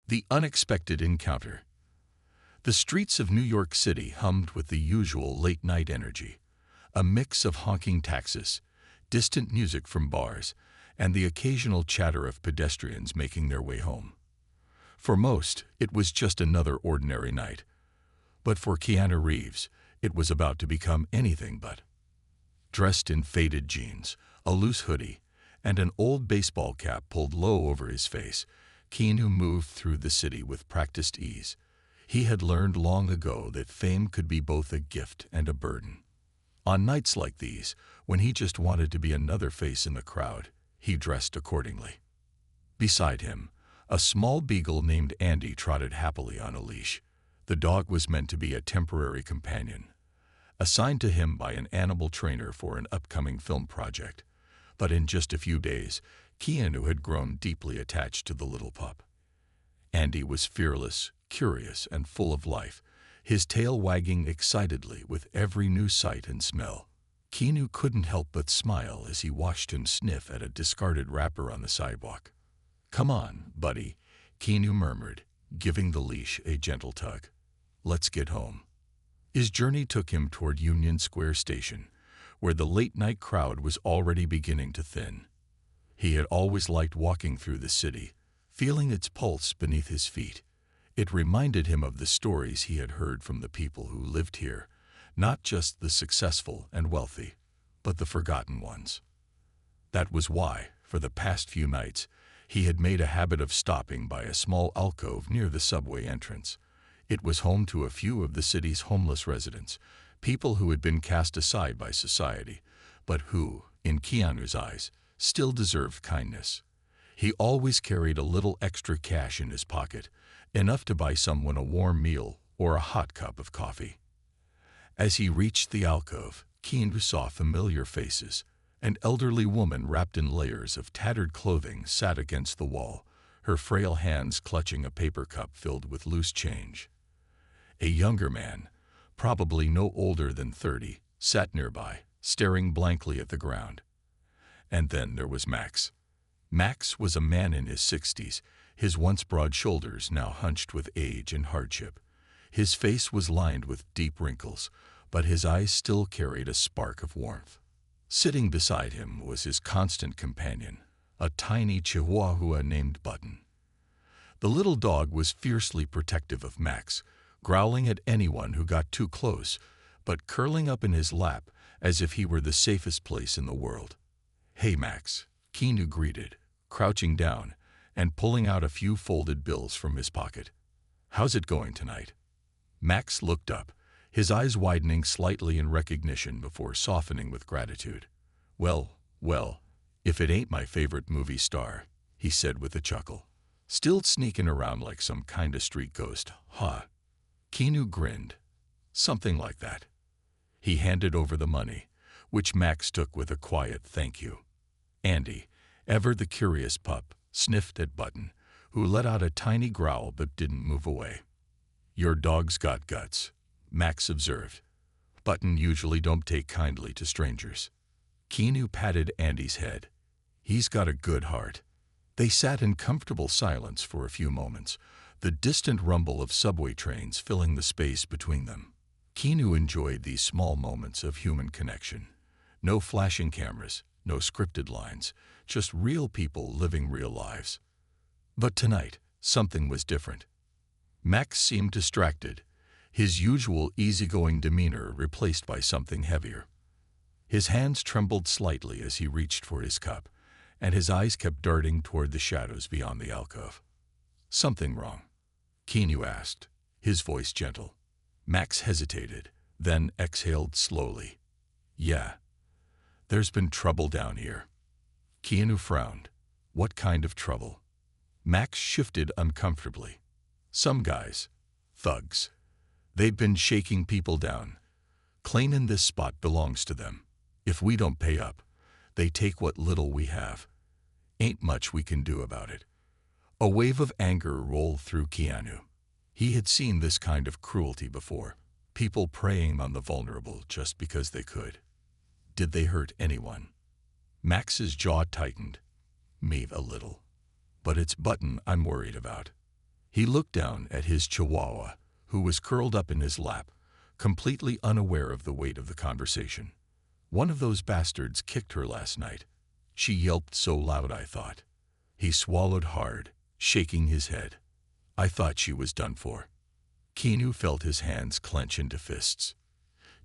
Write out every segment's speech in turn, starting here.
The unexpected encounter. The streets of New York City hummed with the usual late-night energy, a mix of honking taxis, distant music from bars, and the occasional chatter of pedestrians making their way home. For most, it was just another ordinary night. But for Keanu Reeves, it was about to become anything but. Dressed in faded jeans, a loose hoodie, and an old baseball cap pulled low over his face, Keanu moved through the city with practiced ease. He had learned long ago that fame could be both a gift and a burden. On nights like these, when he just wanted to be another face in the crowd, he dressed accordingly. Beside him, a small beagle named Andy trotted happily on a leash. The dog was meant to be a temporary companion, assigned to him by an animal trainer for an upcoming film project. But in just a few days, Keanu had grown deeply attached to the little pup. Andy was fearless, curious, and full of life, his tail wagging excitedly with every new sight and smell. Keanu couldn't help but smile as he watched him sniff at a discarded wrapper on the sidewalk. "Come on, buddy," Keanu murmured, giving the leash a gentle tug. "Let's get home." His journey took him toward Union Square Station, where the late-night crowd was already beginning to thin. He had always liked walking through the city, feeling its pulse beneath his feet. It reminded him of the stories he had heard from the people who lived here, not just the successful and wealthy, but the forgotten ones. That was why, for the past few nights, he had made a habit of stopping by a small alcove near the subway entrance. It was home to a few of the city's homeless residents, people who had been cast aside by society, but who, in Keanu's eyes, still deserved kindness. He always carried a little extra cash in his pocket, enough to buy someone a warm meal or a hot cup of coffee. As he reached the alcove, Keanu saw familiar faces. An elderly woman wrapped in layers of tattered clothing sat against the wall, her frail hands clutching a paper cup filled with loose change. A younger man, probably no older than 30, sat nearby, staring blankly at the ground. And then there was Max. Max was a man in his 60s, his once broad shoulders now hunched with age and hardship. His face was lined with deep wrinkles, but his eyes still carried a spark of warmth. Sitting beside him was his constant companion, a tiny chihuahua named Button. The little dog was fiercely protective of Max, growling at anyone who got too close, but curling up in his lap as if he were the safest place in the world. "Hey, Max," Keanu greeted, crouching down and pulling out a few folded bills from his pocket. "How's it going tonight?" Max looked up, his eyes widening slightly in recognition before softening with gratitude. Well, if it ain't my favorite movie star," he said with a chuckle. "Still sneaking around like some kind of street ghost, huh?" Keanu grinned. "Something like that." He handed over the money, which Max took with a quiet thank you. Andy, ever the curious pup, sniffed at Button, who let out a tiny growl but didn't move away. "Your dog's got guts," Max observed. "Button usually don't take kindly to strangers." Keanu patted Andy's head. "He's got a good heart." They sat in comfortable silence for a few moments, the distant rumble of subway trains filling the space between them. Keanu enjoyed these small moments of human connection. No flashing cameras, no scripted lines, just real people living real lives. But tonight, something was different. Max seemed distracted, his usual easygoing demeanor replaced by something heavier. His hands trembled slightly as he reached for his cup, and his eyes kept darting toward the shadows beyond the alcove. "Something wrong?" Keanu asked, his voice gentle. Max hesitated, then exhaled slowly. "Yeah. There's been trouble down here." Keanu frowned. "What kind of trouble?" Max shifted uncomfortably. "Some guys. Thugs. They've been shaking people down, claiming this spot belongs to them. If we don't pay up, they take what little we have. Ain't much we can do about it." A wave of anger rolled through Keanu. He had seen this kind of cruelty before, people preying on the vulnerable just because they could. Did they hurt anyone? Max's jaw tightened. "Me a little. But it's Button I'm worried about." He looked down at his chihuahua, who was curled up in his lap, completely unaware of the weight of the conversation. One of those bastards kicked her last night. She yelped so loud, I thought. He swallowed hard, shaking his head. I thought she was done for. Keanu felt his hands clench into fists.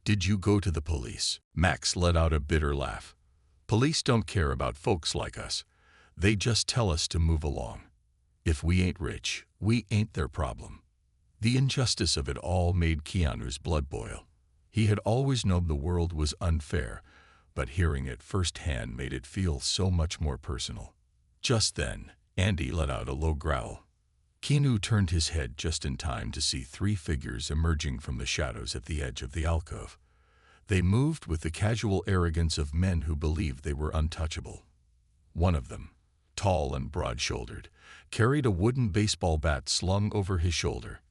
Did you go to the police? Max let out a bitter laugh. Police don't care about folks like us. They just tell us to move along. If we ain't rich, we ain't their problem. The injustice of it all made Keanu's blood boil. He had always known the world was unfair, but hearing it firsthand made it feel so much more personal. Just then, Andy let out a low growl. Keanu turned his head just in time to see three figures emerging from the shadows at the edge of the alcove. They moved with the casual arrogance of men who believed they were untouchable. One of them, tall and broad-shouldered, carried a wooden baseball bat slung over his shoulder.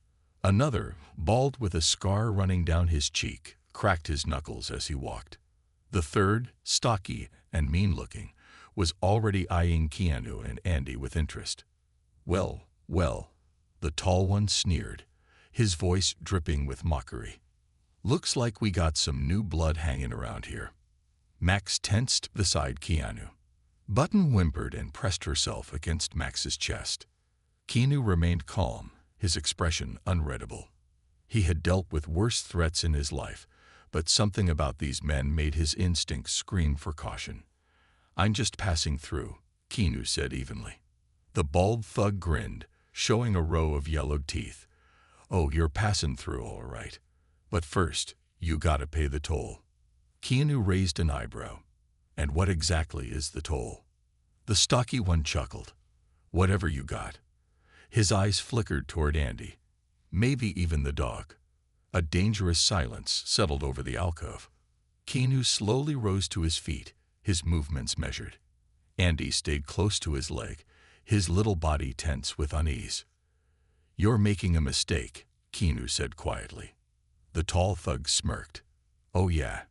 Another, bald with a scar running down his cheek, cracked his knuckles as he walked. The third, stocky and mean-looking, was already eyeing Keanu and Andy with interest. Well, the tall one sneered, his voice dripping with mockery. Looks like we got some new blood hanging around here. Max tensed beside Keanu. Button whimpered and pressed herself against Max's chest. Keanu remained calm, his expression unreadable. He had dealt with worse threats in his life, but something about these men made his instincts scream for caution. I'm just passing through, Keanu said evenly. The bald thug grinned, showing a row of yellowed teeth. Oh, you're passing through all right. But first, you gotta pay the toll. Keanu raised an eyebrow. And what exactly is the toll? The stocky one chuckled. Whatever you got. His eyes flickered toward Andy. Maybe even the dog. A dangerous silence settled over the alcove. Keanu slowly rose to his feet, his movements measured. Andy stayed close to his leg, his little body tense with unease. You're making a mistake, Keanu said quietly. The tall thug smirked. Oh yeah.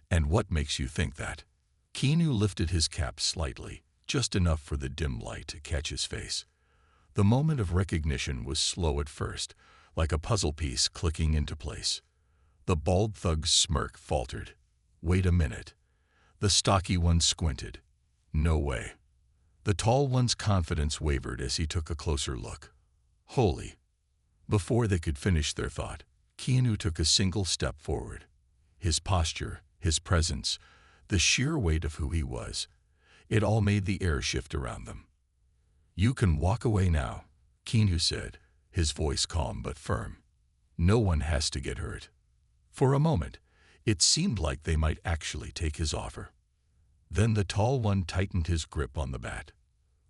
And what makes you think that? Keanu lifted his cap slightly, just enough for the dim light to catch his face. The moment of recognition was slow at first, like a puzzle piece clicking into place. The bald thug's smirk faltered. Wait a minute. The stocky one squinted. No way. The tall one's confidence wavered as he took a closer look. Holy. Before they could finish their thought, Keanu took a single step forward. His posture, his presence, the sheer weight of who he was, it all made the air shift around them. You can walk away now, Keanu said, his voice calm but firm. No one has to get hurt. For a moment, it seemed like they might actually take his offer. Then the tall one tightened his grip on the bat.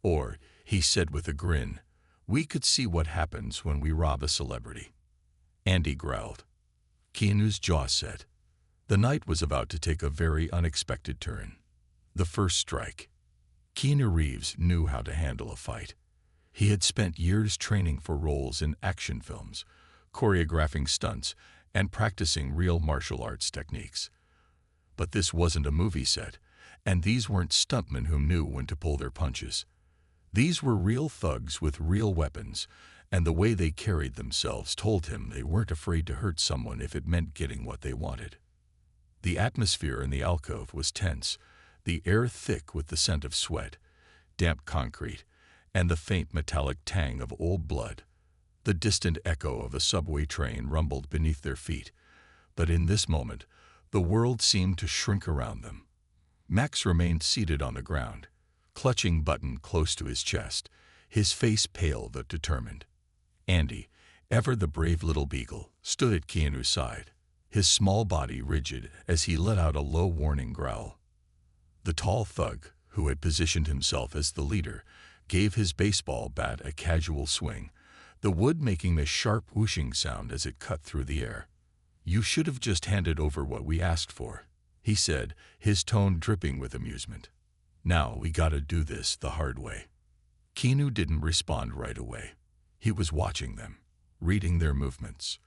Or, he said with a grin, we could see what happens when we rob a celebrity. Andy growled. Keanu's jaw set. The night was about to take a very unexpected turn. The first strike. Keanu Reeves knew how to handle a fight. He had spent years training for roles in action films, choreographing stunts, and practicing real martial arts techniques. But this wasn't a movie set, and these weren't stuntmen who knew when to pull their punches. These were real thugs with real weapons, and the way they carried themselves told him they weren't afraid to hurt someone if it meant getting what they wanted. The atmosphere in the alcove was tense, the air thick with the scent of sweat, damp concrete, and the faint metallic tang of old blood. The distant echo of a subway train rumbled beneath their feet, but in this moment, the world seemed to shrink around them. Max remained seated on the ground, clutching Button close to his chest, his face pale but determined. Andy, ever the brave little beagle, stood at Keanu's side, his small body rigid as he let out a low warning growl. The tall thug, who had positioned himself as the leader, gave his baseball bat a casual swing, the wood making a sharp whooshing sound as it cut through the air. You should have just handed over what we asked for, he said, his tone dripping with amusement. Now we gotta do this the hard way. Keanu didn't respond right away. He was watching them, reading their movements.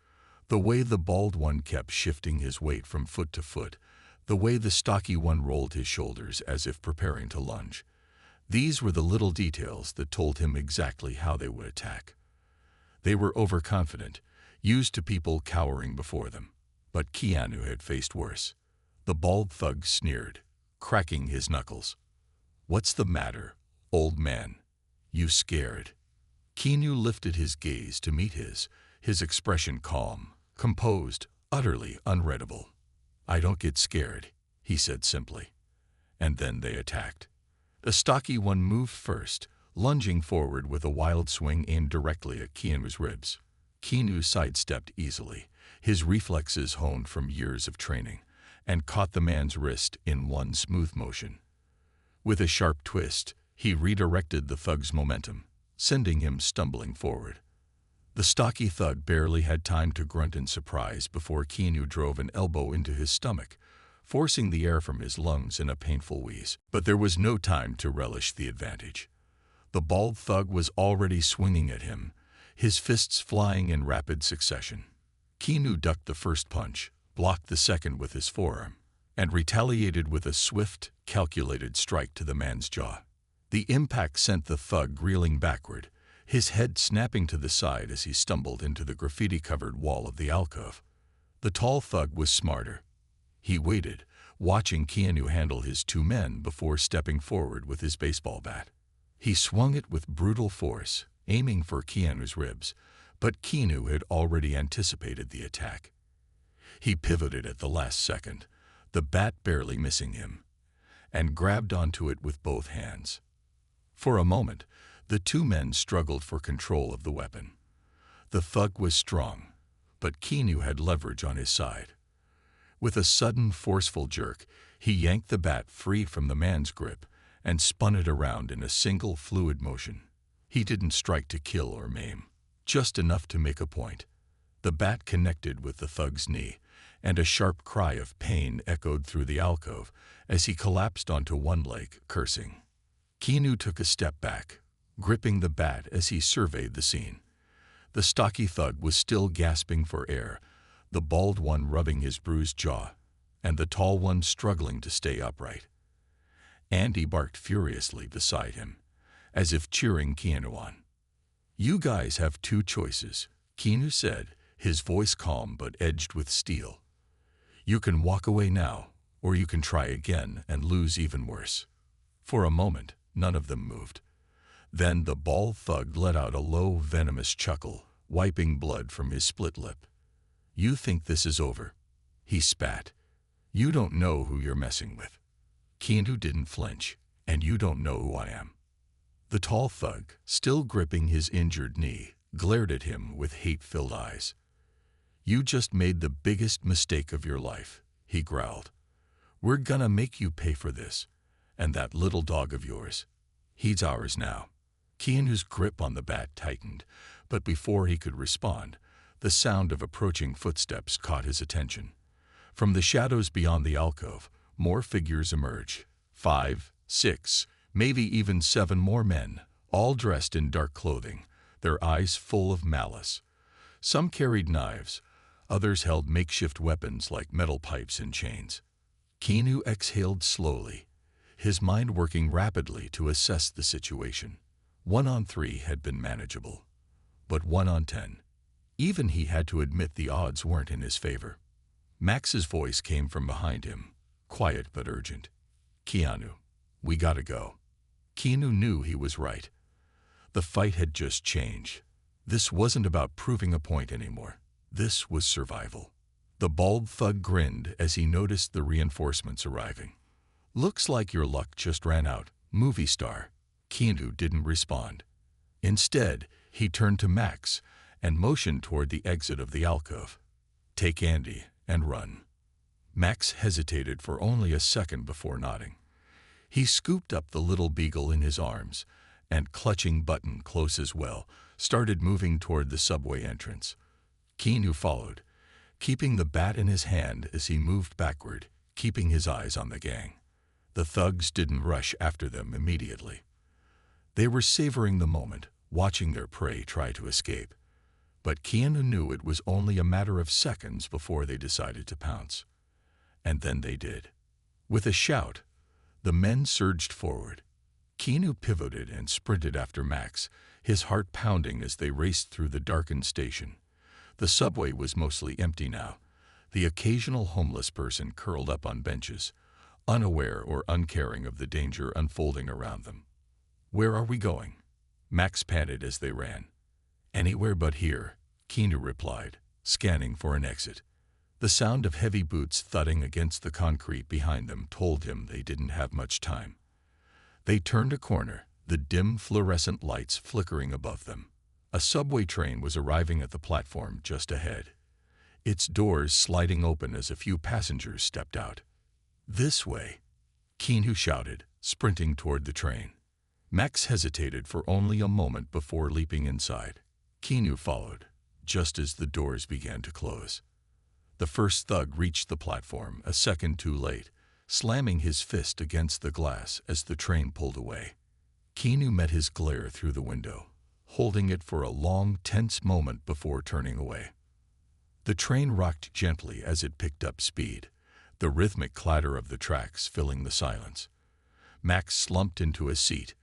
The way the bald one kept shifting his weight from foot to foot, the way the stocky one rolled his shoulders as if preparing to lunge. These were the little details that told him exactly how they would attack. They were overconfident, used to people cowering before them. But Keanu had faced worse. The bald thug sneered, cracking his knuckles. "What's the matter, old man? You scared?" Keanu lifted his gaze to meet his expression calm, composed, utterly unreadable. "I don't get scared," he said simply. And then they attacked. The stocky one moved first, lunging forward with a wild swing aimed directly at Keanu's ribs. Keanu sidestepped easily, his reflexes honed from years of training, and caught the man's wrist in one smooth motion. With a sharp twist, he redirected the thug's momentum, sending him stumbling forward. The stocky thug barely had time to grunt in surprise before Keanu drove an elbow into his stomach, forcing the air from his lungs in a painful wheeze. But there was no time to relish the advantage. The bald thug was already swinging at him, his fists flying in rapid succession. Keanu ducked the first punch, blocked the second with his forearm, and retaliated with a swift, calculated strike to the man's jaw. The impact sent the thug reeling backward, his head snapping to the side as he stumbled into the graffiti-covered wall of the alcove. The tall thug was smarter. He waited, watching Keanu handle his two men before stepping forward with his baseball bat. He swung it with brutal force, aiming for Keanu's ribs, but Keanu had already anticipated the attack. He pivoted at the last second, the bat barely missing him, and grabbed onto it with both hands. For a moment, the two men struggled for control of the weapon. The thug was strong, but Keanu had leverage on his side. With a sudden, forceful jerk, he yanked the bat free from the man's grip and spun it around in a single fluid motion. He didn't strike to kill or maim, just enough to make a point. The bat connected with the thug's knee, and a sharp cry of pain echoed through the alcove as he collapsed onto one leg, cursing. Keanu took a step back, gripping the bat as he surveyed the scene. The stocky thug was still gasping for air, the bald one rubbing his bruised jaw, and the tall one struggling to stay upright. Andy barked furiously beside him, as if cheering Keanu on. "You guys have two choices," Keanu said, his voice calm but edged with steel. "You can walk away now, or you can try again and lose even worse." For a moment, none of them moved. Then the bald thug let out a low, venomous chuckle, wiping blood from his split lip. "You think this is over?" he spat. "You don't know who you're messing with." Keanu didn't flinch. "And you don't know who I am." The tall thug, still gripping his injured knee, glared at him with hate-filled eyes. "You just made the biggest mistake of your life," he growled. "We're gonna make you pay for this. And that little dog of yours, he's ours now." Keanu's grip on the bat tightened, but before he could respond, the sound of approaching footsteps caught his attention. From the shadows beyond the alcove, more figures emerged. 5, 6, maybe even 7 more men, all dressed in dark clothing, their eyes full of malice. Some carried knives, others held makeshift weapons like metal pipes and chains. Keanu exhaled slowly, his mind working rapidly to assess the situation. 1 on 3 had been manageable, but 1 on 10. Even he had to admit the odds weren't in his favor. Max's voice came from behind him, quiet but urgent. "Keanu, we gotta go." Keanu knew he was right. The fight had just changed. This wasn't about proving a point anymore. This was survival. The bald thug grinned as he noticed the reinforcements arriving. "Looks like your luck just ran out, movie star." Keanu didn't respond. Instead, he turned to Max and motioned toward the exit of the alcove. "Take Andy and run." Max hesitated for only a second before nodding. He scooped up the little beagle in his arms and, clutching Button close as well, started moving toward the subway entrance. Keanu followed, keeping the bat in his hand as he moved backward, keeping his eyes on the gang. The thugs didn't rush after them immediately. They were savoring the moment, watching their prey try to escape. But Keanu knew it was only a matter of seconds before they decided to pounce. And then they did. With a shout, the men surged forward. Keanu pivoted and sprinted after Max, his heart pounding as they raced through the darkened station. The subway was mostly empty now, the occasional homeless person curled up on benches, unaware or uncaring of the danger unfolding around them. "Where are we going?" Max panted as they ran. "Anywhere but here," Keanu replied, scanning for an exit. The sound of heavy boots thudding against the concrete behind them told him they didn't have much time. They turned a corner, the dim fluorescent lights flickering above them. A subway train was arriving at the platform just ahead, its doors sliding open as a few passengers stepped out. "This way," Keanu shouted, sprinting toward the train. Max hesitated for only a moment before leaping inside. Keanu followed, just as the doors began to close. The first thug reached the platform a second too late, slamming his fist against the glass as the train pulled away. Keanu met his glare through the window, holding it for a long, tense moment before turning away. The train rocked gently as it picked up speed, the rhythmic clatter of the tracks filling the silence. Max slumped into a seat,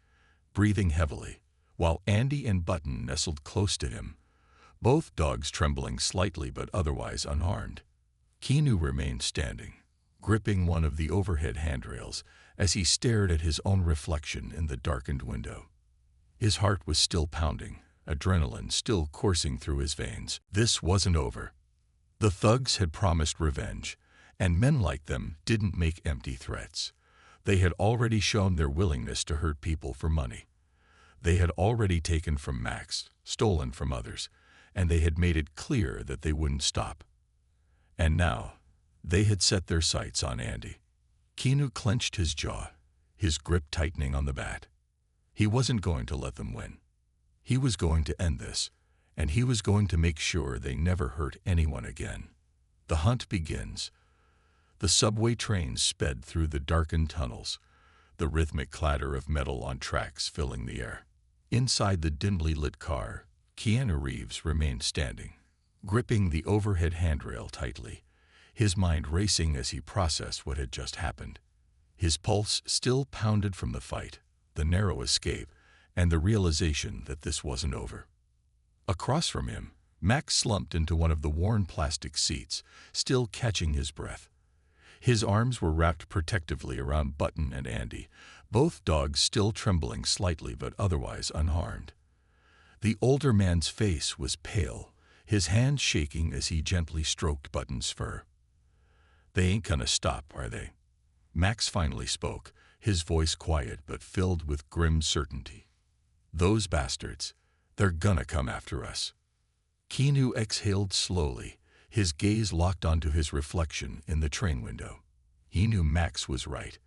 breathing heavily, while Andy and Button nestled close to him, both dogs trembling slightly but otherwise unharmed. Keanu remained standing, gripping one of the overhead handrails as he stared at his own reflection in the darkened window. His heart was still pounding, adrenaline still coursing through his veins. This wasn't over. The thugs had promised revenge, and men like them didn't make empty threats. They had already shown their willingness to hurt people for money. They had already taken from Max, stolen from others, and they had made it clear that they wouldn't stop. And now, they had set their sights on Andy. Keanu clenched his jaw, his grip tightening on the bat. He wasn't going to let them win. He was going to end this, and he was going to make sure they never hurt anyone again. The hunt begins. The subway train sped through the darkened tunnels, the rhythmic clatter of metal on tracks filling the air. Inside the dimly lit car, Keanu Reeves remained standing, gripping the overhead handrail tightly, his mind racing as he processed what had just happened. His pulse still pounded from the fight, the narrow escape, and the realization that this wasn't over. Across from him, Max slumped into one of the worn plastic seats, still catching his breath. His arms were wrapped protectively around Button and Andy, both dogs still trembling slightly but otherwise unharmed. The older man's face was pale, his hands shaking as he gently stroked Button's fur. "They ain't gonna stop, are they?" Max finally spoke, his voice quiet but filled with grim certainty. "Those bastards, they're gonna come after us." Keanu exhaled slowly, his gaze locked onto his reflection in the train window. He knew Max was right.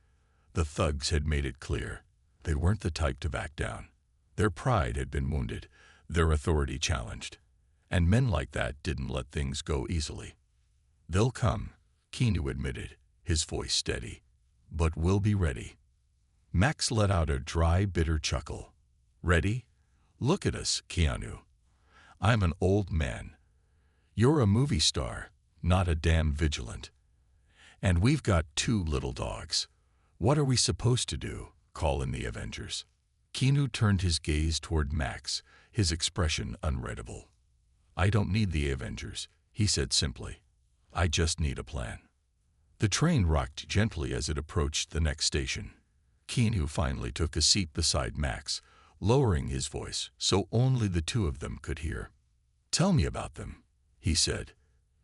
The thugs had made it clear. They weren't the type to back down. Their pride had been wounded, their authority challenged. And men like that didn't let things go easily. "They'll come," Keanu admitted, his voice steady. "But we'll be ready." Max let out a dry, bitter chuckle. "Ready? Look at us, Keanu. I'm an old man. You're a movie star, not a damn vigilant. And we've got 2 little dogs. What are we supposed to do? Call in the Avengers?" Keanu turned his gaze toward Max, his expression unreadable. "I don't need the Avengers," he said simply. "I just need a plan." The train rocked gently as it approached the next station. Keanu finally took a seat beside Max, lowering his voice so only the two of them could hear. "Tell me about them," he said.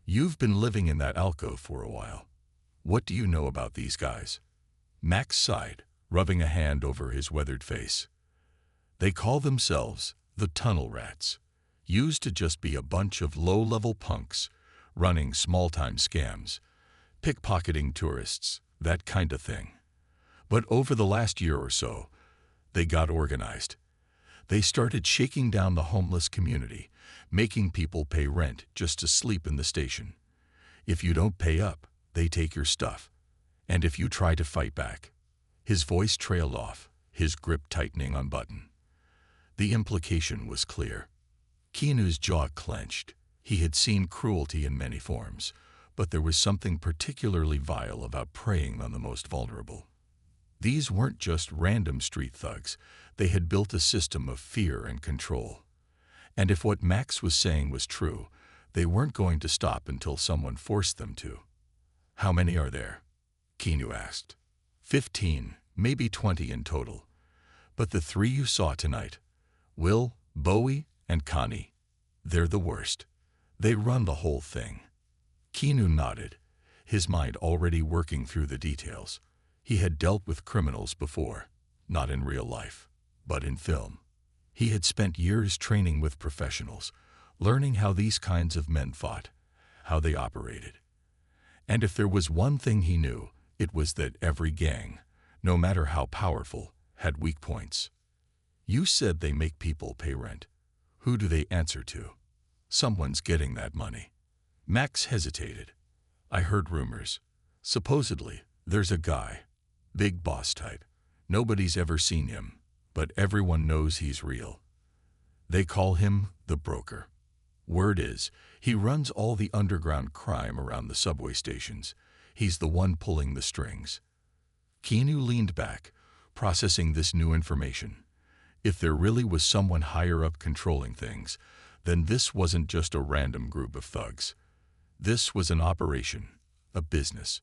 "You've been living in that alcove for a while. What do you know about these guys?" Max sighed, rubbing a hand over his weathered face. "They call themselves the Tunnel Rats. Used to just be a bunch of low-level punks, running small-time scams, pickpocketing tourists, that kind of thing. But over the last year or so, they got organized. They started shaking down the homeless community, making people pay rent just to sleep in the station. If you don't pay up, they take your stuff. And if you try to fight back..." His voice trailed off, his grip tightening on Button. The implication was clear. Keanu's jaw clenched. He had seen cruelty in many forms, but there was something particularly vile about preying on the most vulnerable. These weren't just random street thugs. They had built a system of fear and control. And if what Max was saying was true, they weren't going to stop until someone forced them to. "How many are there?" Keanu asked. 15, maybe 20 in total. But the three you saw tonight, Will, Bowie, and Connie, they're the worst. They run the whole thing. Keanu nodded, his mind already working through the details. He had dealt with criminals before, not in real life, but in film. He had spent years training with professionals, learning how these kinds of men fought, how they operated. And if there was one thing he knew, it was that every gang, no matter how powerful, had weak points. "You said they make people pay rent. Who do they answer to?" "Someone's getting that money." Max hesitated. "I heard rumors. Supposedly, there's a guy, big boss type. Nobody's ever seen him, but everyone knows he's real. They call him the broker. Word is, he runs all the underground crime around the subway stations. He's the one pulling the strings." Keanu leaned back, processing this new information. If there really was someone higher up controlling things, then this wasn't just a random group of thugs. This was an operation, a business.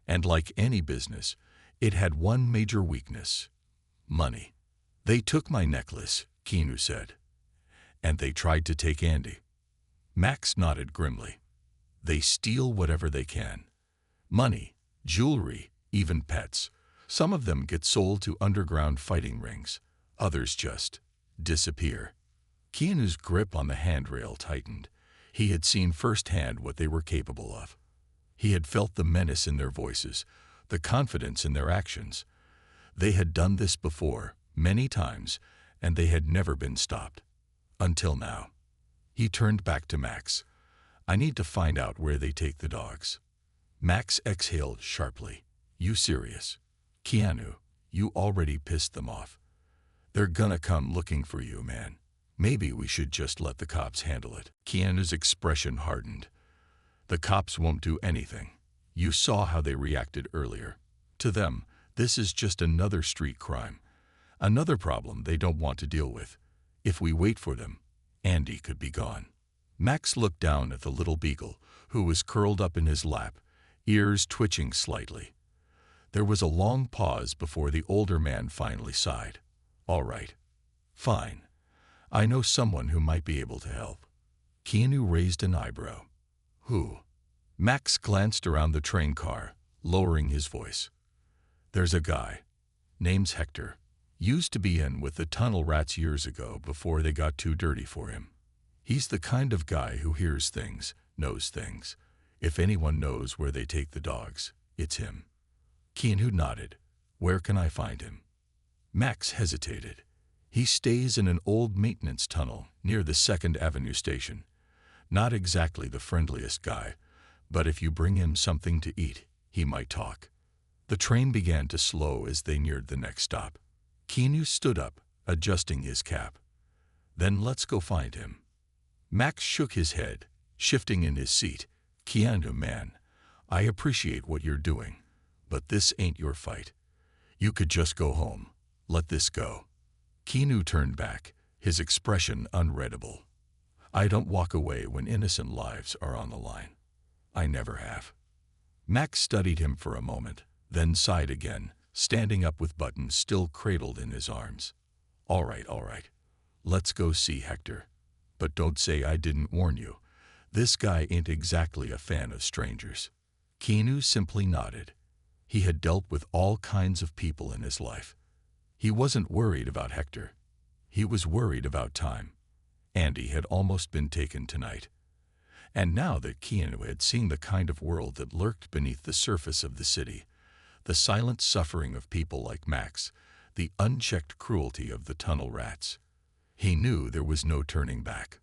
And like any business, it had one major weakness: money. "They took my necklace," Keanu said. "And they tried to take Andy." Max nodded grimly. "They steal whatever they can. Money, jewelry, even pets. Some of them get sold to underground fighting rings. Others just disappear." Keanu's grip on the handrail tightened. He had seen firsthand what they were capable of. He had felt the menace in their voices, the confidence in their actions. They had done this before, many times, and they had never been stopped. Until now. He turned back to Max. "I need to find out where they take the dogs." Max exhaled sharply. "You serious?" "Keanu, you already pissed them off. They're gonna come looking for you, man. Maybe we should just let the cops handle it." Keanu's expression hardened. "The cops won't do anything. You saw how they reacted earlier. To them, this is just another street crime. Another problem they don't want to deal with. If we wait for them, Andy could be gone." Max looked down at the little beagle, who was curled up in his lap, ears twitching slightly. There was a long pause before the older man finally sighed. "All right. Fine. I know someone who might be able to help." Keanu raised an eyebrow. "Who?" Max glanced around the train car, lowering his voice. "There's a guy. Name's Hector. Used to be in with the tunnel rats years ago before they got too dirty for him. He's the kind of guy who hears things, knows things. If anyone knows where they take the dogs, it's him." Keanu nodded. "Where can I find him?" Max hesitated. "He stays in an old maintenance tunnel near the 2nd Avenue station. Not exactly the friendliest guy, but if you bring him something to eat, he might talk." The train began to slow as they neared the next stop. Keanu stood up, adjusting his cap. "Then let's go find him." Max shook his head, shifting in his seat. "Keanu, man, I appreciate what you're doing, but this ain't your fight. You could just go home. Let this go." Keanu turned back, his expression unreadable. "I don't walk away when innocent lives are on the line. I never have." Max studied him for a moment, then sighed again, standing up with Button still cradled in his arms. All right. Let's go see Hector. But don't say I didn't warn you. This guy ain't exactly a fan of strangers." Keanu simply nodded. He had dealt with all kinds of people in his life. He wasn't worried about Hector. He was worried about time. Andy had almost been taken tonight. And now that Keanu had seen the kind of world that lurked beneath the surface of the city, the silent suffering of people like Max, the unchecked cruelty of the tunnel rats, he knew there was no turning back.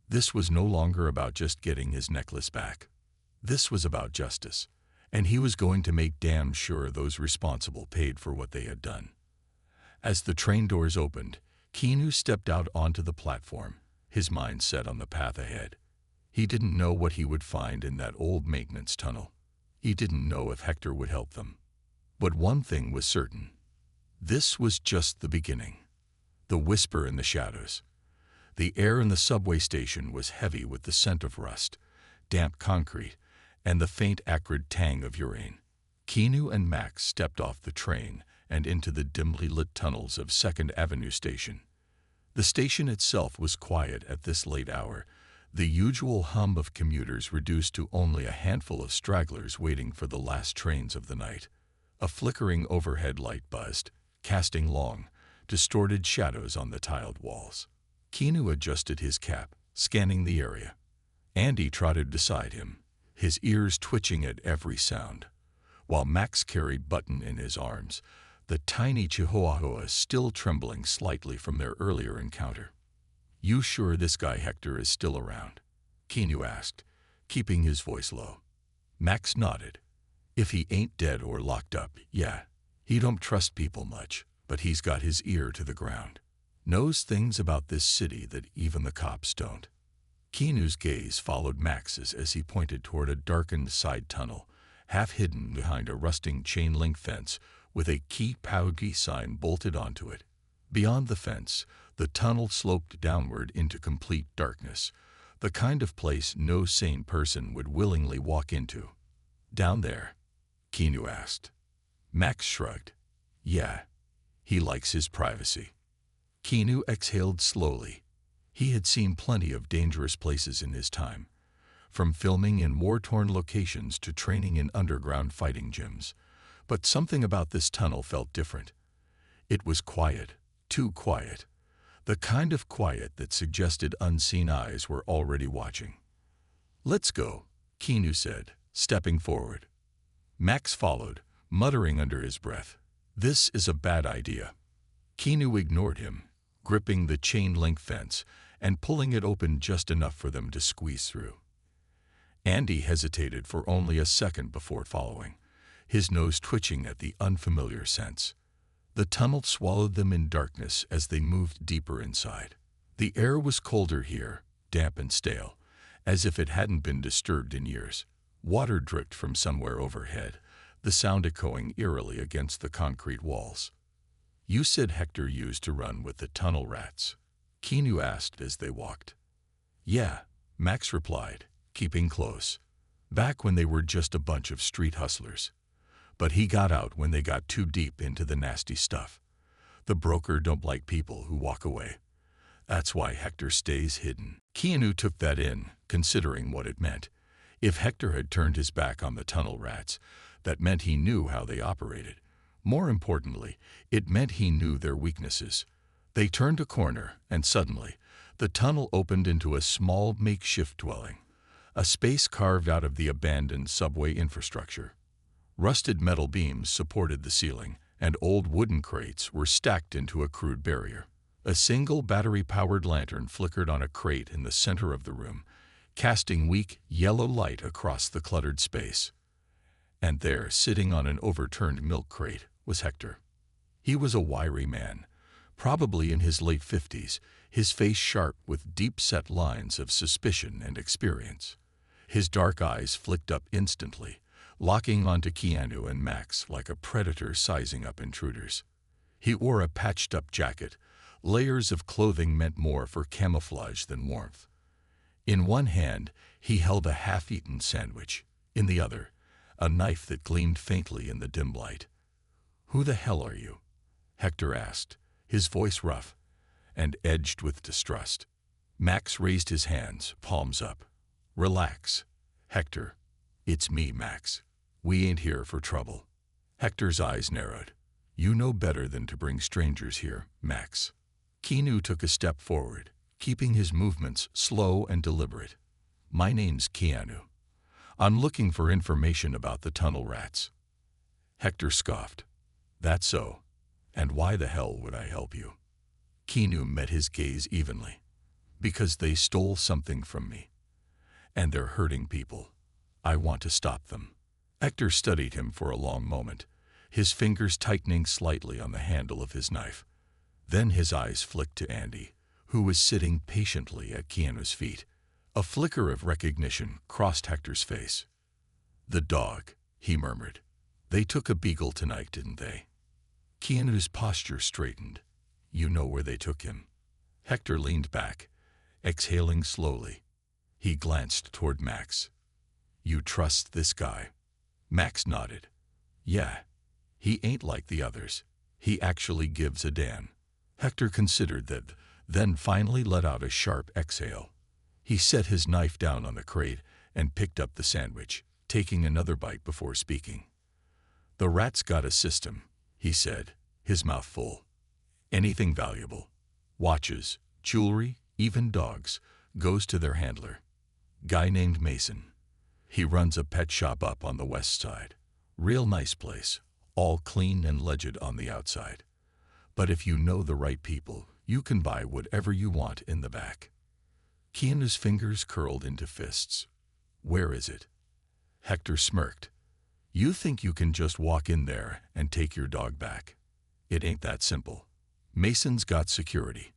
This was no longer about just getting his necklace back. This was about justice, and he was going to make damn sure those responsible paid for what they had done. As the train doors opened, Keanu stepped out onto the platform, his mind set on the path ahead. He didn't know what he would find in that old maintenance tunnel. He didn't know if Hector would help them. But one thing was certain. This was just the beginning. The whisper in the shadows. The air in the subway station was heavy with the scent of rust, damp concrete, and the faint acrid tang of urine. Keanu and Max stepped off the train and into the dimly lit tunnels of 2nd Avenue Station. The station itself was quiet at this late hour, the usual hum of commuters reduced to only a handful of stragglers waiting for the last trains of the night. A flickering overhead light buzzed, casting long, distorted shadows on the tiled walls. Keanu adjusted his cap, scanning the area. Andy trotted beside him, his ears twitching at every sound, while Max carried Button in his arms, the tiny chihuahua still trembling slightly from their earlier encounter. "You sure this guy Hector is still around?" Keanu asked, keeping his voice low. Max nodded. "If he ain't dead or locked up, yeah. He don't trust people much, but he's got his ear to the ground. Knows things about this city that even the cops don't." Keanu's gaze followed Max's as he pointed toward a darkened side tunnel, half hidden behind a rusting chain-link fence with a Ki Paugi sign bolted onto it. Beyond the fence, the tunnel sloped downward into complete darkness, the kind of place no sane person would willingly walk into. "Down there?" Keanu asked. Max shrugged. "Yeah, he likes his privacy." Keanu exhaled slowly. He had seen plenty of dangerous places in his time, from filming in war-torn locations to training in underground fighting gyms. But something about this tunnel felt different. It was quiet, too quiet, the kind of quiet that suggested unseen eyes were already watching. "Let's go," Keanu said, stepping forward. Max followed, muttering under his breath, "This is a bad idea." Keanu ignored him, gripping the chain-link fence and pulling it open just enough for them to squeeze through. Andy hesitated for only a second before following, his nose twitching at the unfamiliar scents. The tunnel swallowed them in darkness as they moved deeper inside. The air was colder here, damp and stale, as if it hadn't been disturbed in years. Water dripped from somewhere overhead, the sound echoing eerily against the concrete walls. "You said Hector used to run with the tunnel rats?" Keanu asked as they walked. "Yeah," Max replied, keeping close. "Back when they were just a bunch of street hustlers. But he got out when they got too deep into the nasty stuff. The broker don't like people who walk away. That's why Hector stays hidden." Keanu took that in, considering what it meant. If Hector had turned his back on the tunnel rats, that meant he knew how they operated. More importantly, it meant he knew their weaknesses. They turned a corner, and suddenly, the tunnel opened into a small makeshift dwelling, a space carved out of the abandoned subway infrastructure. Rusted metal beams supported the ceiling, and old wooden crates were stacked into a crude barrier. A single battery-powered lantern flickered on a crate in the center of the room, casting weak, yellow light across the cluttered space. And there, sitting on an overturned milk crate, was Hector. He was a wiry man, probably in his late 50s, his face sharp with deep-set lines of suspicion and experience. His dark eyes flicked up instantly, locking onto Keanu and Max like a predator sizing up intruders. He wore a patched-up jacket. Layers of clothing meant more for camouflage than warmth. In one hand, he held a half-eaten sandwich. In the other, a knife that gleamed faintly in the dim light. "Who the hell are you?" Hector asked, his voice rough and edged with distrust. Max raised his hands, palms up. "Relax, Hector. It's me, Max. We ain't here for trouble." Hector's eyes narrowed. "You know better than to bring strangers here, Max." Keanu took a step forward, keeping his movements slow and deliberate. "My name's Keanu. I'm looking for information about the tunnel rats." Hector scoffed. "That's so. And why the hell would I help you?" Keanu met his gaze evenly. "Because they stole something from me. And they're hurting people. I want to stop them." Hector studied him for a long moment, his fingers tightening slightly on the handle of his knife. Then his eyes flicked to Andy, who was sitting patiently at Keanu's feet. A flicker of recognition crossed Hector's face. "The dog," he murmured. They took a beagle tonight, didn't they? Keanu's posture straightened. You know where they took him. Hector leaned back, exhaling slowly. He glanced toward Max. You trust this guy? Max nodded. Yeah. He ain't like the others. He actually gives a damn. Hector considered that, then finally let out a sharp exhale. He set his knife down on the crate and picked up the sandwich, taking another bite before speaking. The rat's got a system, he said, his mouth full. Anything valuable, watches, jewelry, even dogs, goes to their handler. Guy named Mason. He runs a pet shop up on the west side. Real nice place, all clean and legit on the outside. But if you know the right people, you can buy whatever you want in the back. Keanu's fingers curled into fists. Where is it? Hector smirked. You think you can just walk in there and take your dog back? It ain't that simple. Mason's got security,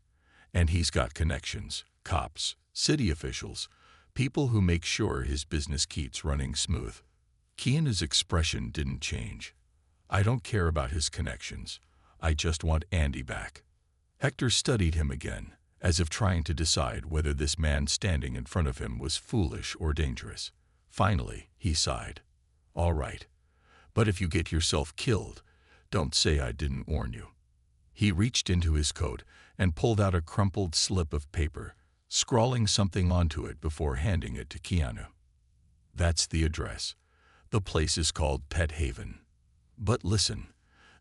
and he's got connections, cops, city officials, people who make sure his business keeps running smooth. Keanu's expression didn't change. I don't care about his connections. I just want Andy back. Hector studied him again, as if trying to decide whether this man standing in front of him was foolish or dangerous. Finally, he sighed. All right. But if you get yourself killed, don't say I didn't warn you. He reached into his coat and pulled out a crumpled slip of paper, scrawling something onto it before handing it to Keanu. That's the address. The place is called Pet Haven. But listen,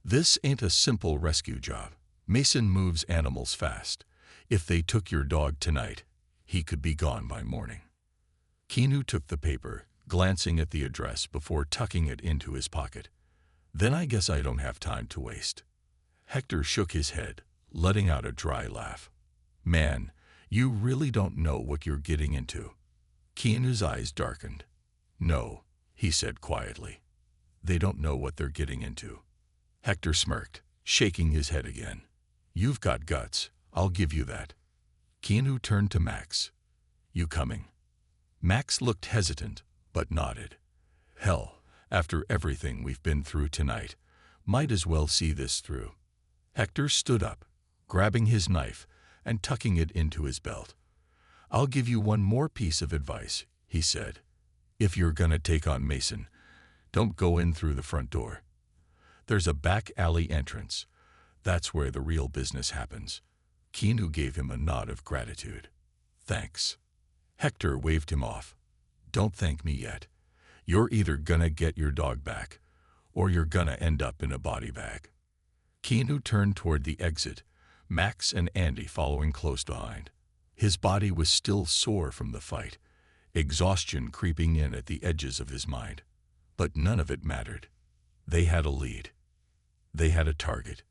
this ain't a simple rescue job. Mason moves animals fast. If they took your dog tonight, he could be gone by morning. Keanu took the paper, glancing at the address before tucking it into his pocket. Then I guess I don't have time to waste. Hector shook his head, letting out a dry laugh. Man, you really don't know what you're getting into. Keanu's eyes darkened. No, he said quietly. They don't know what they're getting into. Hector smirked, shaking his head again. You've got guts, I'll give you that. Keanu turned to Max. You coming? Max looked hesitant, but nodded. Hell, after everything we've been through tonight, might as well see this through. Hector stood up, grabbing his knife and tucking it into his belt. I'll give you one more piece of advice, he said. If you're gonna take on Mason, don't go in through the front door. There's a back alley entrance. That's where the real business happens. Keanu gave him a nod of gratitude. Thanks. Hector waved him off. Don't thank me yet. You're either gonna get your dog back, or you're gonna end up in a body bag. Keanu turned toward the exit, Max and Andy following close behind. His body was still sore from the fight, exhaustion creeping in at the edges of his mind. But none of it mattered. They had a lead. They had a target.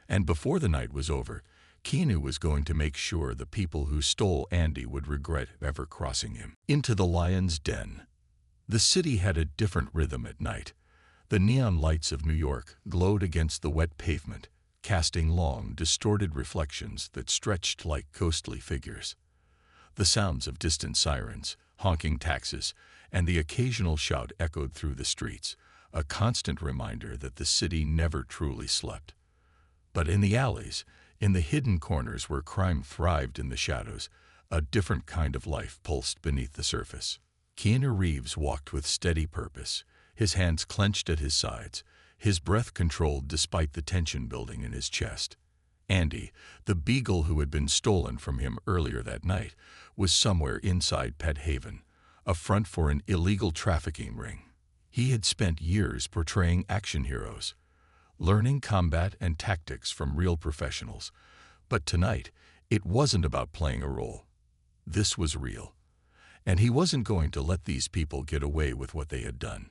And before the night was over, Keanu was going to make sure the people who stole Andy would regret ever crossing him. Into the lion's den. The city had a different rhythm at night. The neon lights of New York glowed against the wet pavement, casting long, distorted reflections that stretched like ghostly figures. The sounds of distant sirens, honking taxis, and the occasional shout echoed through the streets, a constant reminder that the city never truly slept. But in the alleys, in the hidden corners where crime thrived in the shadows, a different kind of life pulsed beneath the surface. Keanu Reeves walked with steady purpose, his hands clenched at his sides, his breath controlled despite the tension building in his chest. Andy, the beagle who had been stolen from him earlier that night, was somewhere inside Pet Haven, a front for an illegal trafficking ring. He had spent years portraying action heroes, learning combat and tactics from real professionals. But tonight, it wasn't about playing a role. This was real. And he wasn't going to let these people get away with what they had done.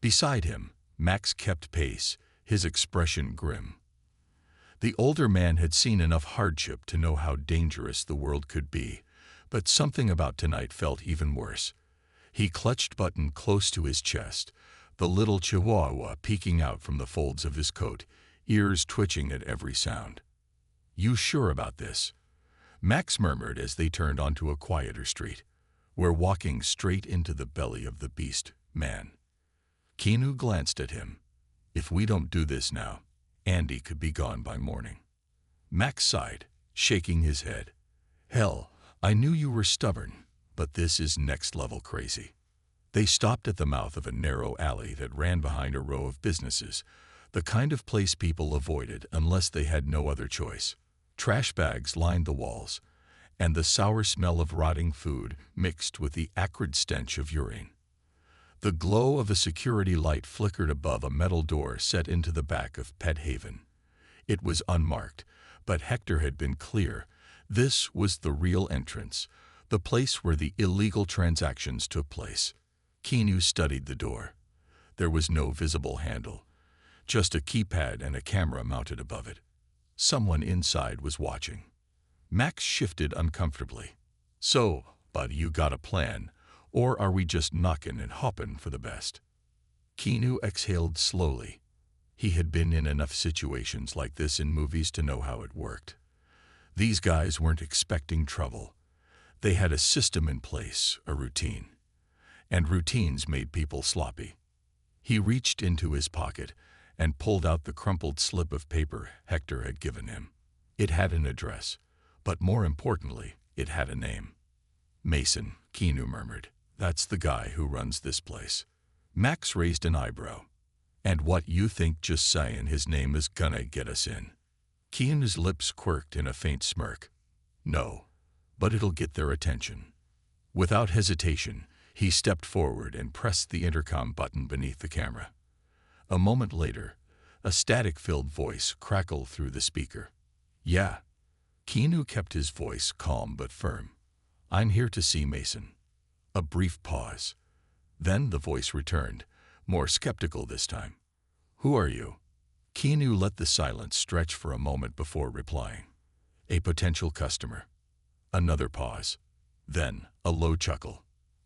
Beside him, Max kept pace, his expression grim. The older man had seen enough hardship to know how dangerous the world could be, but something about tonight felt even worse. He clutched Button close to his chest, the little chihuahua peeking out from the folds of his coat, ears twitching at every sound. You sure about this? Max murmured as they turned onto a quieter street. We're walking straight into the belly of the beast, man. Keanu glanced at him. If we don't do this now, Andy could be gone by morning. Max sighed, shaking his head. Hell, I knew you were stubborn, but this is next-level crazy. They stopped at the mouth of a narrow alley that ran behind a row of businesses, the kind of place people avoided unless they had no other choice. Trash bags lined the walls, and the sour smell of rotting food mixed with the acrid stench of urine. The glow of a security light flickered above a metal door set into the back of Pet Haven. It was unmarked, but Hector had been clear. This was the real entrance, the place where the illegal transactions took place. Keanu studied the door. There was no visible handle, just a keypad and a camera mounted above it. Someone inside was watching. Max shifted uncomfortably. So, bud, you got a plan, or are we just knocking and hopping for the best? Keanu exhaled slowly. He had been in enough situations like this in movies to know how it worked. These guys weren't expecting trouble. They had a system in place, a routine. And routines made people sloppy. He reached into his pocket and pulled out the crumpled slip of paper Hector had given him. It had an address, but more importantly, it had a name. Mason, Keanu murmured. That's the guy who runs this place. Max raised an eyebrow. And what you think just saying his name is gonna get us in? Keanu's lips quirked in a faint smirk. No, but it'll get their attention. Without hesitation, he stepped forward and pressed the intercom button beneath the camera. A moment later, a static-filled voice crackled through the speaker. Yeah. Keanu kept his voice calm but firm. I'm here to see Mason. A brief pause. Then the voice returned, more skeptical this time. Who are you? Keanu let the silence stretch for a moment before replying. A potential customer. Another pause. Then a low chuckle.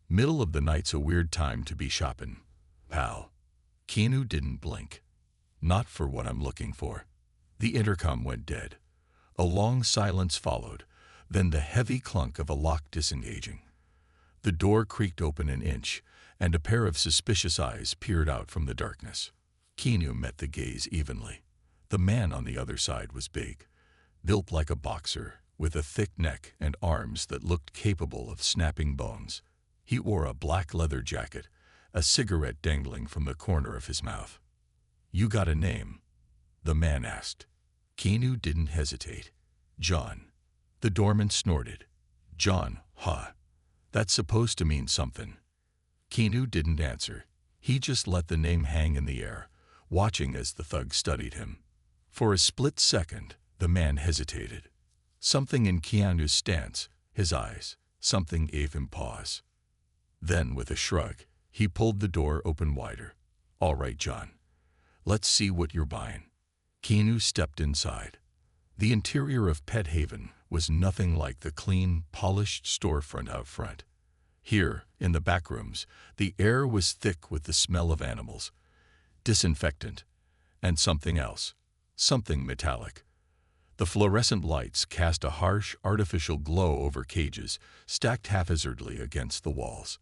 Middle of the night's a weird time to be shopping, pal. Keanu didn't blink. Not for what I'm looking for. The intercom went dead. A long silence followed, then the heavy clunk of a lock disengaging. The door creaked open an inch, and a pair of suspicious eyes peered out from the darkness. Keanu met the gaze evenly. The man on the other side was big, built like a boxer, with a thick neck and arms that looked capable of snapping bones. He wore a black leather jacket, a cigarette dangling from the corner of his mouth. You got a name? The man asked. Keanu didn't hesitate. John. The doorman snorted. John, huh? That's supposed to mean something. Keanu didn't answer. He just let the name hang in the air, watching as the thug studied him. For a split second, the man hesitated. Something in Keanu's stance, his eyes, something gave him pause. Then, with a shrug, he pulled the door open wider. All right, John. Let's see what you're buying. Keanu stepped inside. The interior of Pet Haven was nothing like the clean, polished storefront out front. Here, in the back rooms, the air was thick with the smell of animals, disinfectant, and something else, something metallic. The fluorescent lights cast a harsh, artificial glow over cages stacked haphazardly against the walls.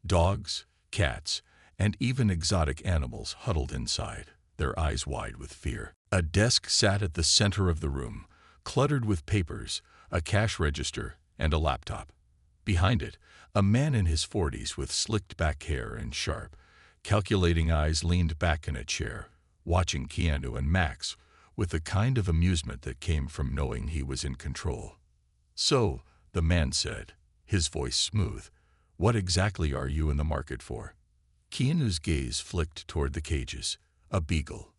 Dogs, cats, and even exotic animals huddled inside, their eyes wide with fear. A desk sat at the center of the room, cluttered with papers, a cash register, and a laptop. Behind it, a man in his 40s with slicked back hair and sharp, calculating eyes leaned back in a chair, watching Keanu and Max with the kind of amusement that came from knowing he was in control. So, the man said, his voice smooth, what exactly are you in the market for? Keanu's gaze flicked toward the cages. A beagle.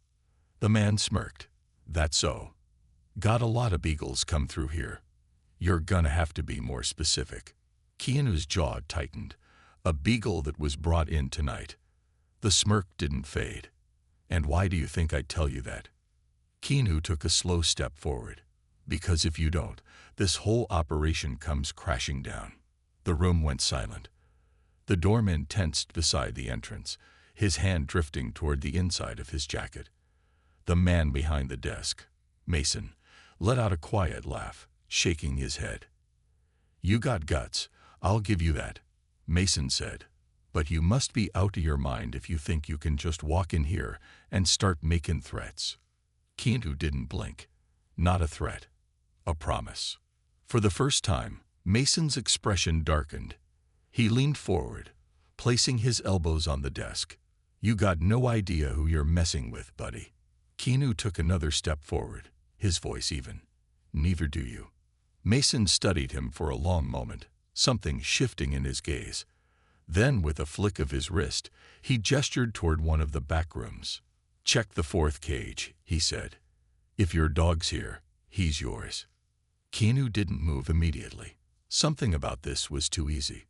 The man smirked. That's so. Got a lot of beagles come through here. You're gonna have to be more specific. Keanu's jaw tightened. A beagle that was brought in tonight. The smirk didn't fade. And why do you think I'd tell you that? Keanu took a slow step forward. Because if you don't, this whole operation comes crashing down. The room went silent. The doorman tensed beside the entrance, his hand drifting toward the inside of his jacket. The man behind the desk, Mason, let out a quiet laugh, shaking his head. You got guts, I'll give you that, Mason said. But you must be out of your mind if you think you can just walk in here and start making threats. Keanu didn't blink. Not a threat. A promise. For the first time, Mason's expression darkened. He leaned forward, placing his elbows on the desk. You got no idea who you're messing with, buddy. Keanu took another step forward, his voice even. Neither do you. Mason studied him for a long moment, something shifting in his gaze. Then, with a flick of his wrist, he gestured toward one of the back rooms. Check the fourth cage, he said. If your dog's here, he's yours. Keanu didn't move immediately. Something about this was too easy.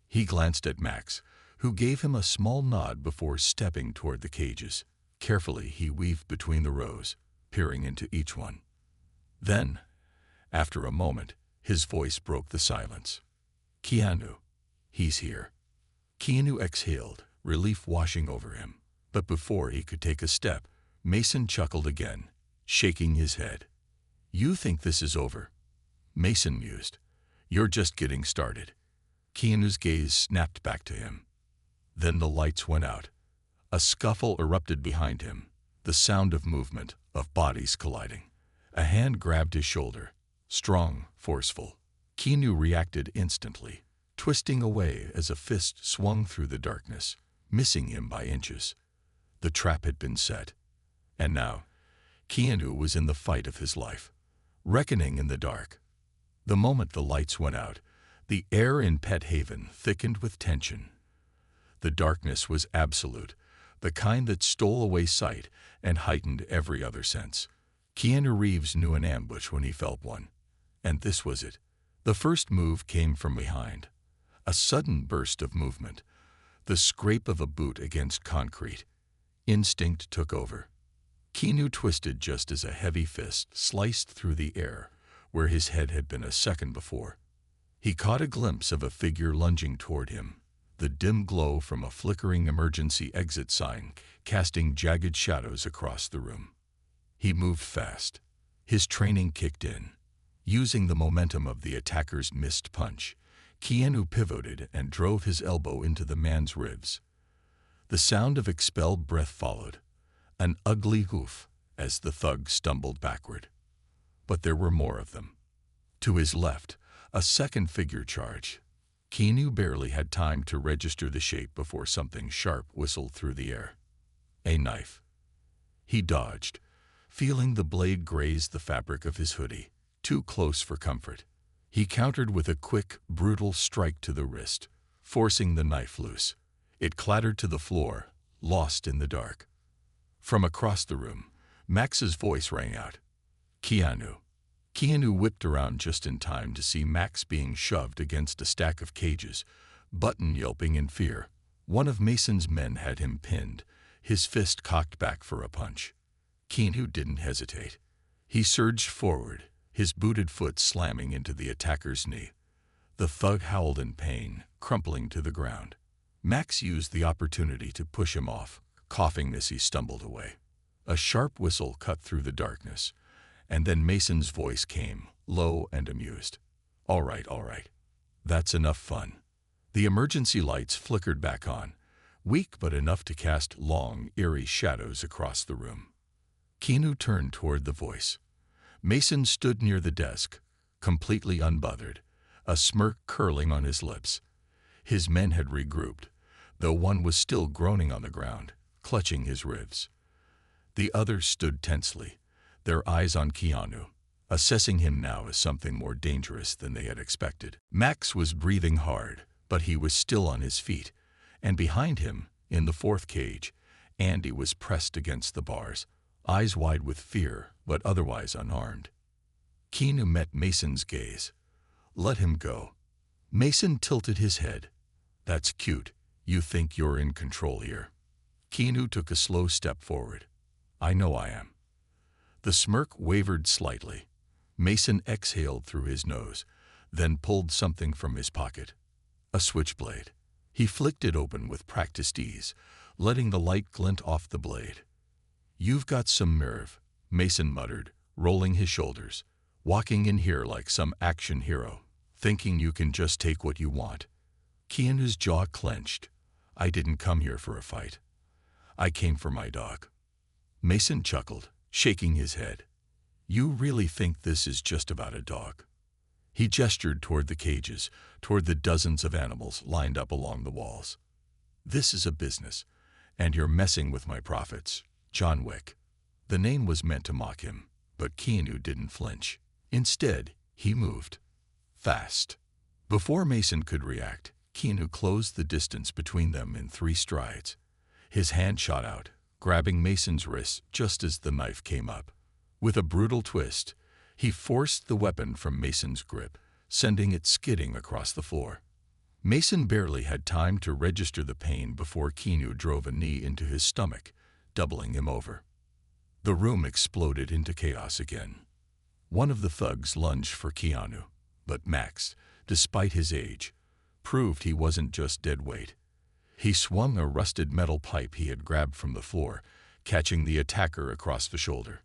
He glanced at Max, who gave him a small nod before stepping toward the cages. Carefully, he weaved between the rows, peering into each one. Then, after a moment, his voice broke the silence. Keanu, he's here. Keanu exhaled, relief washing over him. But before he could take a step, Mason chuckled again, shaking his head. You think this is over? Mason mused. You're just getting started. Keanu's gaze snapped back to him. Then the lights went out. A scuffle erupted behind him, the sound of movement, of bodies colliding. A hand grabbed his shoulder, strong, forceful. Keanu reacted instantly, twisting away as a fist swung through the darkness, missing him by inches. The trap had been set. And now, Keanu was in the fight of his life, reckoning in the dark. The moment the lights went out, the air in Pet Haven thickened with tension. The darkness was absolute, the kind that stole away sight and heightened every other sense. Keanu Reeves knew an ambush when he felt one. And this was it. The first move came from behind. A sudden burst of movement. The scrape of a boot against concrete. Instinct took over. Keanu twisted just as a heavy fist sliced through the air, where his head had been a second before. He caught a glimpse of a figure lunging toward him, the dim glow from a flickering emergency exit sign casting jagged shadows across the room. He moved fast. His training kicked in. Using the momentum of the attacker's missed punch, Keanu pivoted and drove his elbow into the man's ribs. The sound of expelled breath followed, an ugly hoof as the thug stumbled backward. But there were more of them. To his left, a second figure charged. Keanu barely had time to register the shape before something sharp whistled through the air. A knife. He dodged, feeling the blade graze the fabric of his hoodie, too close for comfort. He countered with a quick, brutal strike to the wrist, forcing the knife loose. It clattered to the floor, lost in the dark. From across the room, Max's voice rang out. Keanu. Keanu whipped around just in time to see Max being shoved against a stack of cages, Button yelping in fear. One of Mason's men had him pinned, his fist cocked back for a punch. Keanu didn't hesitate. He surged forward, his booted foot slamming into the attacker's knee. The thug howled in pain, crumpling to the ground. Max used the opportunity to push him off, coughing as he stumbled away. A sharp whistle cut through the darkness, and then Mason's voice came, low and amused. All right. That's enough fun." The emergency lights flickered back on, weak but enough to cast long, eerie shadows across the room. Keanu turned toward the voice. Mason stood near the desk, completely unbothered, a smirk curling on his lips. His men had regrouped, though one was still groaning on the ground, clutching his ribs. The others stood tensely, their eyes on Keanu, assessing him now as something more dangerous than they had expected. Max was breathing hard, but he was still on his feet, and behind him, in the fourth cage, Andy was pressed against the bars, eyes wide with fear, but otherwise unharmed. Keanu met Mason's gaze. "Let him go." Mason tilted his head. "That's cute. You think you're in control here." Keanu took a slow step forward. "I know I am." The smirk wavered slightly. Mason exhaled through his nose, then pulled something from his pocket. A switchblade. He flicked it open with practiced ease, letting the light glint off the blade. "You've got some nerve," Mason muttered, rolling his shoulders, "walking in here like some action hero, thinking you can just take what you want." Keanu's jaw clenched. I didn't come here for a fight. I came for my dog." Mason chuckled, shaking his head. "You really think this is just about a dog?" He gestured toward the cages, toward the dozens of animals lined up along the walls. "This is a business, and you're messing with my profits, John Wick." The name was meant to mock him, but Keanu didn't flinch. Instead, he moved. Fast. Before Mason could react, Keanu closed the distance between them in 3 strides. His hand shot out, grabbing Mason's wrist just as the knife came up. With a brutal twist, he forced the weapon from Mason's grip, sending it skidding across the floor. Mason barely had time to register the pain before Keanu drove a knee into his stomach, doubling him over. The room exploded into chaos again. One of the thugs lunged for Keanu, but Max, despite his age, proved he wasn't just dead weight. He swung a rusted metal pipe he had grabbed from the floor, catching the attacker across the shoulder.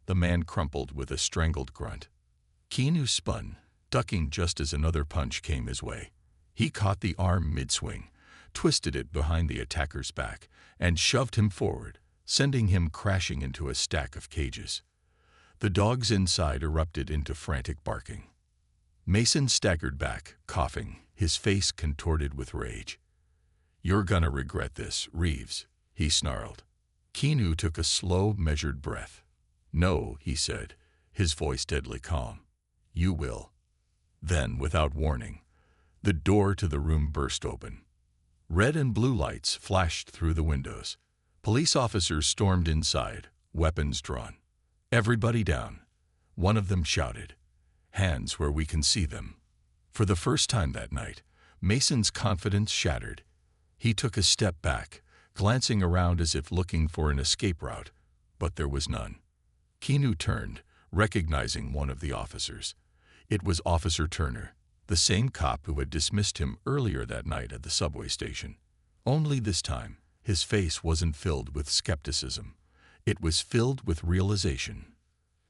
The man crumpled with a strangled grunt. Keanu spun, ducking just as another punch came his way. He caught the arm mid-swing, twisted it behind the attacker's back, and shoved him forward, sending him crashing into a stack of cages. The dogs inside erupted into frantic barking. Mason staggered back, coughing, his face contorted with rage. "You're gonna regret this, Reeves," he snarled. Keanu took a slow, measured breath. "No," he said, his voice deadly calm. "You will." Then, without warning, the door to the room burst open. Red and blue lights flashed through the windows. Police officers stormed inside, weapons drawn. "Everybody down," one of them shouted. "Hands where we can see them." For the first time that night, Mason's confidence shattered. He took a step back, glancing around as if looking for an escape route, but there was none. Keanu turned, recognizing one of the officers. It was Officer Turner, the same cop who had dismissed him earlier that night at the subway station. Only this time, his face wasn't filled with skepticism. It was filled with realization.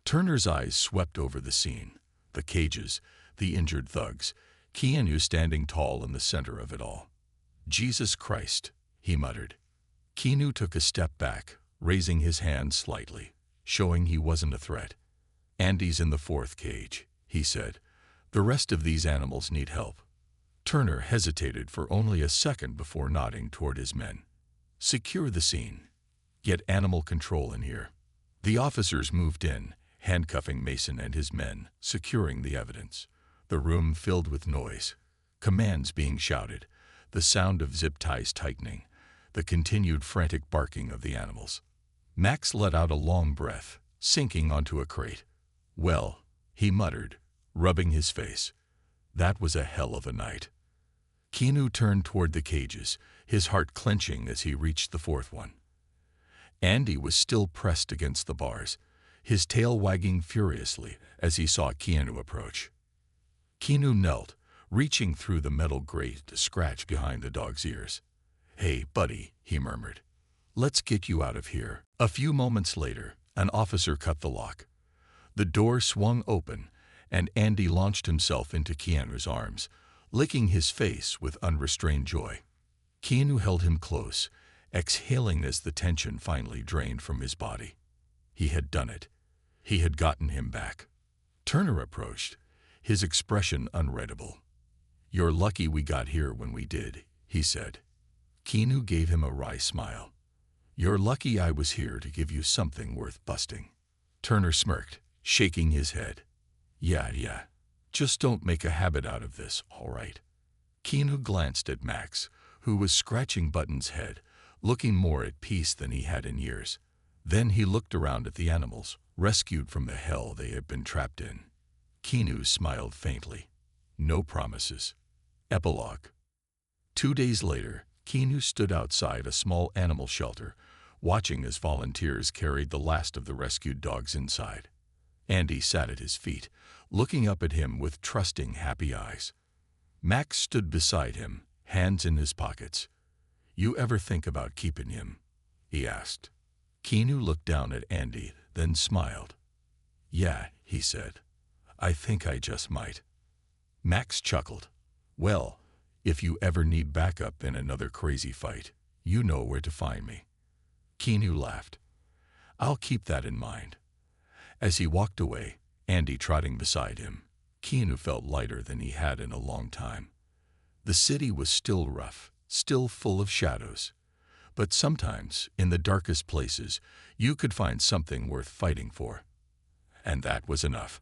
Turner's eyes swept over the scene, the cages, the injured thugs, Keanu standing tall in the center of it all. "Jesus Christ," he muttered. Keanu took a step back, raising his hand slightly, showing he wasn't a threat. "Andy's in the 4th cage," he said. "The rest of these animals need help." Turner hesitated for only a second before nodding toward his men. "Secure the scene. Get animal control in here." The officers moved in, handcuffing Mason and his men, securing the evidence. The room filled with noise, commands being shouted, the sound of zip ties tightening, the continued frantic barking of the animals. Max let out a long breath, sinking onto a crate. "Well," he muttered, rubbing his face. "That was a hell of a night." Keanu turned toward the cages, his heart clenching as he reached the 4th one. Andy was still pressed against the bars, his tail wagging furiously as he saw Keanu approach. Keanu knelt, reaching through the metal grate to scratch behind the dog's ears. "Hey, buddy," he murmured. "Let's get you out of here." A few moments later, an officer cut the lock. The door swung open, and Andy launched himself into Keanu's arms, licking his face with unrestrained joy. Keanu held him close, exhaling as the tension finally drained from his body. He had done it. He had gotten him back. Turner approached, his expression unreadable. "You're lucky we got here when we did," he said. Keanu gave him a wry smile. "You're lucky I was here to give you something worth busting." Turner smirked, shaking his head. Yeah. Just don't make a habit out of this, all right?" Keanu glanced at Max, who was scratching Button's head, looking more at peace than he had in years. Then he looked around at the animals, rescued from the hell they had been trapped in. Keanu smiled faintly. No promises. Epilogue. 2 days later, Keanu stood outside a small animal shelter, watching as volunteers carried the last of the rescued dogs inside. Andy sat at his feet, looking up at him with trusting, happy eyes. Max stood beside him, hands in his pockets. "You ever think about keeping him?" he asked. Keanu looked down at Andy, then smiled. "Yeah," he said. "I think I just might." Max chuckled. "Well, If you ever need backup in another crazy fight, you know where to find me." Keanu laughed. "I'll keep that in mind." As he walked away, Andy trotting beside him, Keanu felt lighter than he had in a long time. The city was still rough, still full of shadows. But sometimes, in the darkest places, you could find something worth fighting for. And that was enough.